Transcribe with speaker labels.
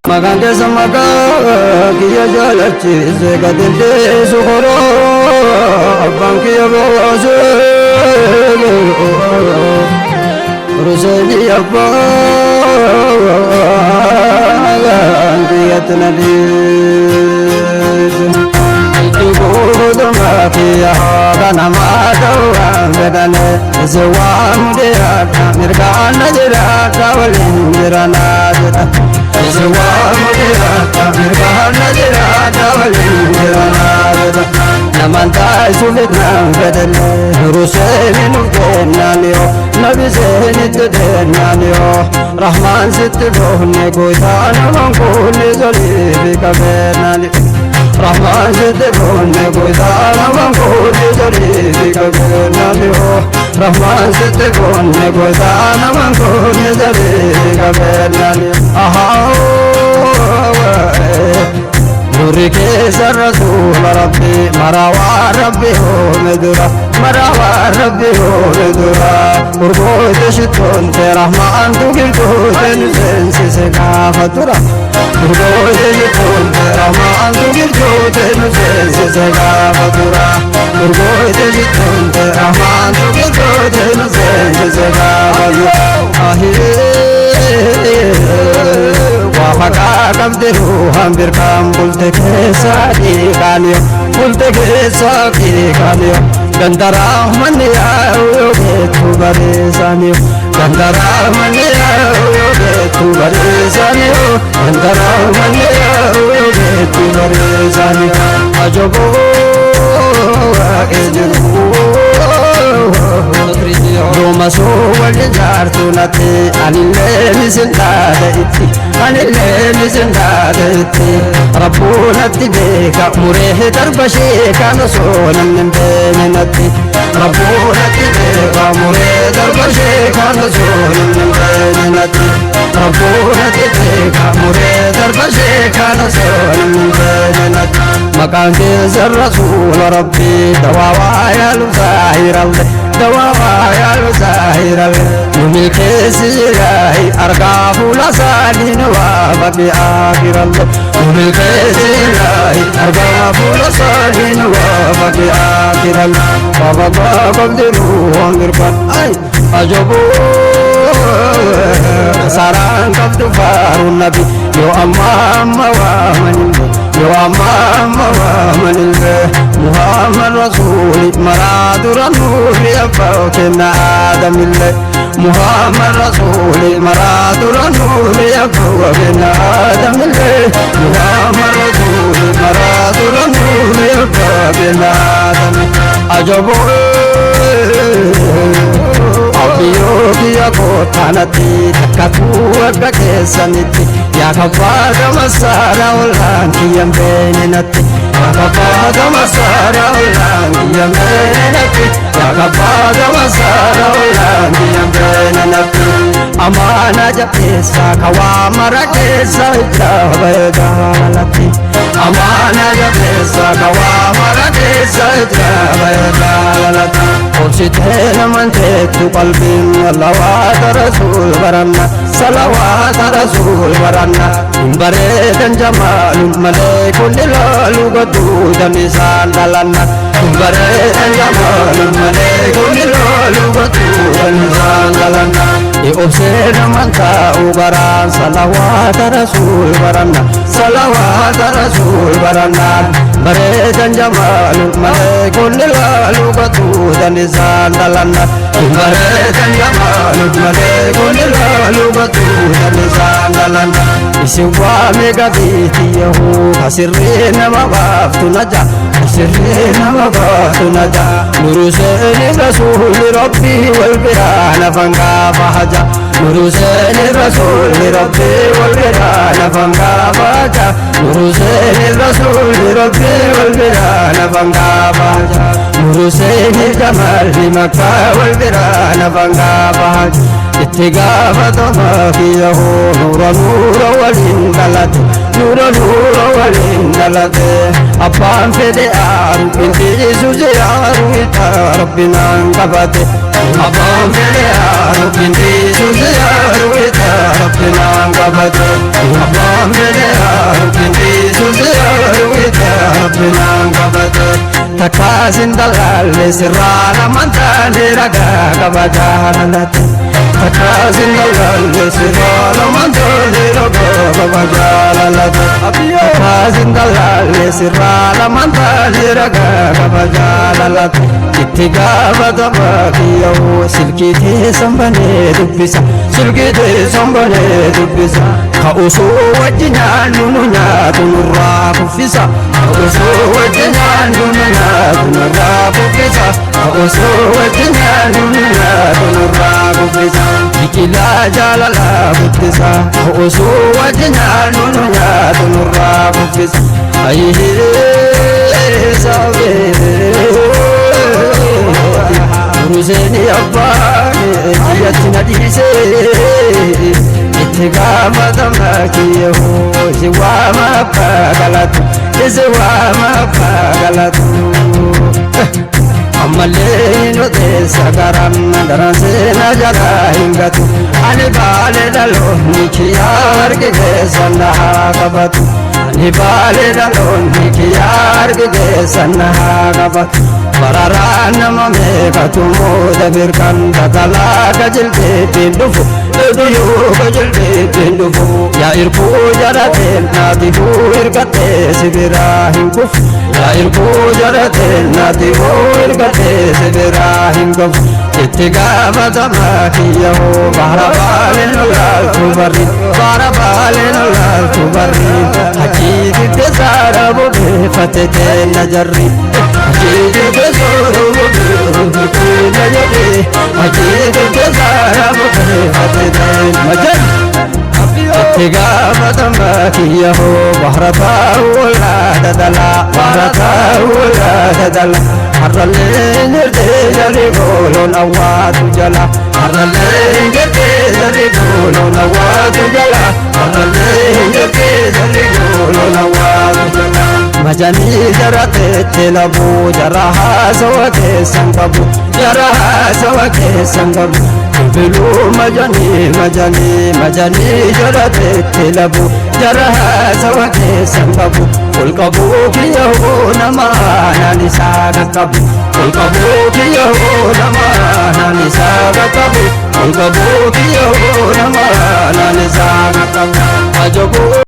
Speaker 1: Magande samaka kiya jalchi zegadinde sukoro banki abose ruseli abba antiyatnadi Godumatiya ganamado vedane zewamdira mirgana jira kawalindirana jira zewamdira mirgana jira kawalindirana jira namanta sulitna vedane ruselinu kenaniyo nabi zenit denaniyo rahman sitdohne goitana mankuli zolibi kabenani Rahman sitdohne goitana mankuli zolibi kabenani Rahman sitdohne goitana mankuli zolibi kabenani Nuri keessa Rasuula Rabbi marawa Rabbi hoomedura marawa Rabbi hoomedura urgoite shittoonte Rahmaan tugiltoota nu seensise gaafa tura urgoite shittoonte Rahmaan tugiltoota nu seensise gaafa tura urgoite shittoonte Rahmaan tugiltoota nu seensise gaafa tura Wafaka kabdiru hambir kam bulte kesa kaniyo bulte kesa kaniyo gandara maniya uyoge tu baresaniyo gandara maniya uyoge tu baresaniyo gandara maniya uyoge tu baresaniyo ajobo ejiru Roma so wali jartu nati anile misindada itti anile misindada itti Rabbuna tibeka murehe darbashi kana so namnin bene nati Rabbuna tibeka murehe darbashi kana so namnin bene nati Rabbuna tibeka murehe darbashi kana so namnin bene nati Makanke Rasul Rabbi dawawa ya zahirallah dawawa ya zahirallah Numil kesirai argafu la salin wa baqi akhirallah Numil kesirai argafu la salin wa baqi akhirallah Baba babdiru angirkan ay ajabu Sarang kabdu farun nabi yo amma wa manilbe yo amma wa manilbe Muhammad Rasul maradura nuri abawkena adamille Muhammad Rasul maradura nuri abawkena adamille Muhammad Rasul maradura nuri abawkena adamille ajabu Abbiyo kiya kotanati takatu aga kesaniti ya kapada masara ulan kiyam benenati ya kapada masara ulan kiyam benenati ya kapada masara ulan kiyam benenati amana japesa kawamara kesa jabagalati amana japesa kawamara kesa jabagalati Orsitena mantetu qalbin salawat Rasul baranna salawat Rasul baranna bareedan jamalun malee kulli laalu gaddu danisan dalanna bareedan jamalun malee kulli laalu gaddu danisan dalanna obsena manta ubaran salawat Rasul baranna salawat Rasul baranna bareedan jamalun malee kulli laalu gaddu danisan dalanna bareedan jamalun malee kulli laalu gaddu danisan dalanna isiwa mega biti yahu hasirina mabaftu naja hasirina mabaftu naja nurusani Rasul Rabbi wal birana fanga bahaja nurusani Rasul Rabbi wal birana fanga bahaja nurusani Rasul Rabbi wal birana fanga bahaja nurusani Jamal di Makkah wal birana fanga bahaja ittigafatama fiyahu nura nura walindalate nura nura walindalate abbaan fede aaru inti isuze aaru ita rabbina qabate abbaan fede aaru inti isuze aaru ita rabbina qabate Kindi Suziru Itabinan Kabata Takasin Dalal Sirana Mantani Raga Kabajalat Takasin Dalal Sirana Mantani Raga Kabajalat Takasin Dalal Sirana Mantani Raga Kabajalat Ittiga Badamakiyo Silkiti Sambane Dubbisa Silkiti Sambane Dubbisa Kausu wajina nununya tunurra kufisa Kausu wajina nununya tunurra kufisa Kausu wajina nununya tunurra kufisa Dikila jalala kufisa Kausu wajina nununya tunurra kufisa Aihi sabe Uruzeni abbani Jiyatina dise Tigama damakiyo Ziwama pagalatu Ziwama pagalatu Amaleno desa garam Darasena jara hingatu Ani bale dalo Nikiyar gidesa naha kabatu Ani bale dalo Nikiyar gidesa naha kabatu Bararana mamekatu Moda birkan Tatala gajilke pindufu Duyu gajilke pindufu Ya irku jaraten Nadifu irkate Sibira hinkufu Ya irku jaraten Nadifu irkate Sibira hinkufu Ittiga madamakiyahu Bahra balen ulal tubarri Bahra balen ulal tubarri Hajidi tesara bude Fatete najarri Hajidi tesara bude Fatete najarri Hajidi tesara bude Fatete najarri Ittiga madamakiyahu Bahra bawula dadala Bahra bawula dadala Harraleen irde jari golon awatu jala Harraleen irde jari golon awatu jala Harraleen irde jari golon awatu jala Majani jarate telabu jaraha sawake sangabu Jaraha sawake sangabu Bilu majani jarate telabu Jaraha sawake sangabu Ulkabu kiyahu namana nisaga kabu Ulkabu kiyahu namana nisaga kabu Ulkabu kiyahu namana nisaga kabu Ajobu